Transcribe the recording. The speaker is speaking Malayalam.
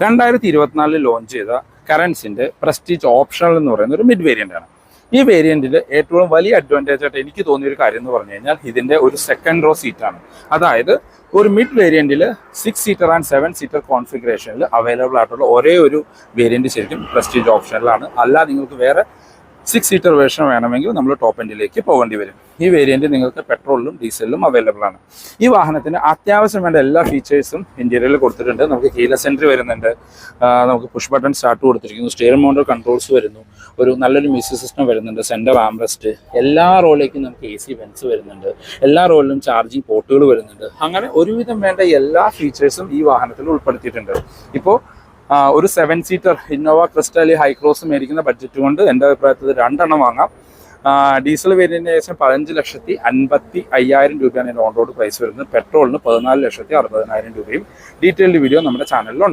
2024 ലോഞ്ച് ചെയ്ത കറൻസിൻ്റെ പ്രസ്റ്റീജ് ഓപ്ഷണൽ എന്ന് പറയുന്ന ഒരു മിഡ് വേരിയൻ്റ് ആണ്. ഈ വേരിയൻറ്റിൽ ഏറ്റവും വലിയ അഡ്വാൻറ്റേജ് ആയിട്ട് എനിക്ക് തോന്നിയൊരു കാര്യം എന്ന് പറഞ്ഞു കഴിഞ്ഞാൽ ഇതിൻ്റെ ഒരു സെക്കൻഡ് റോ സീറ്റാണ്. അതായത് ഒരു മിഡ് വേരിയൻറ്റിൽ 6 സീറ്റർ ആൻഡ് 7 സീറ്റർ കോൺഫിഗറേഷനിൽ അവൈലബിൾ ആയിട്ടുള്ള ഒരേ ഒരു വേരിയൻറ്റ് ശരിക്കും പ്രസ്റ്റീജ് ഓപ്ഷനിലാണ്. അല്ല നിങ്ങൾക്ക് വേറെ 6 സീറ്റർ വേർഷൻ വേണമെങ്കിൽ നമ്മൾ ടോപ്പ് എൻഡിലേക്ക് പോകേണ്ടി വരും. ഈ വേരിയൻറ്റ് നിങ്ങൾക്ക് പെട്രോളിലും ഡീസലിലും അവൈലബിൾ ആണ്. ഈ വാഹനത്തിന് അത്യാവശ്യം വേണ്ട എല്ലാ ഫീച്ചേഴ്സും ഇന്റീരിയറിൽ കൊടുത്തിട്ടുണ്ട്. നമുക്ക് കീലെസ് എൻട്രി വരുന്നുണ്ട്, നമുക്ക് പുഷ് ബട്ടൺ സ്റ്റാർട്ട് കൊടുത്തിരിക്കുന്നു, സ്റ്റിയറിംഗ് മൗണ്ട് കൺട്രോൾസ് വരുന്നു, ഒരു നല്ലൊരു മ്യൂസിക് സിസ്റ്റം വരുന്നുണ്ട്, സെൻറ്റർ ആംറെസ്റ്റ്, എല്ലാ റോളിലേക്കും നമുക്ക് AC വെൻസ് വരുന്നുണ്ട്, എല്ലാ റോളിലും ചാർജിങ് പോർട്ടുകൾ വരുന്നുണ്ട്. അങ്ങനെ ഒരുവിധം വേണ്ട എല്ലാ ഫീച്ചേഴ്സും ഈ വാഹനത്തിൽ ഉൾപ്പെടുത്തിയിട്ടുണ്ട്. ഇപ്പോൾ ഒരു 7 seater Innova Crysta high cross മേടിക്കുന്ന ബഡ്ജറ്റ് കൊണ്ട് എൻ്റെ അഭിപ്രായത്തിൽ 2 എണ്ണം വാങ്ങാം. ഡീസൽ വേരിയൻറ്റിന് ഏകദേശം 15,55,000 രൂപയാണ് ഇതിൻ്റെ ഓൺ റോഡ് പ്രൈസ് വരുന്നത്. പെട്രോളിന് 14,60,60,000 രൂപയും. ഡീറ്റെയിൽഡ് വീഡിയോ നമ്മുടെ ചാനലിലുണ്ട്.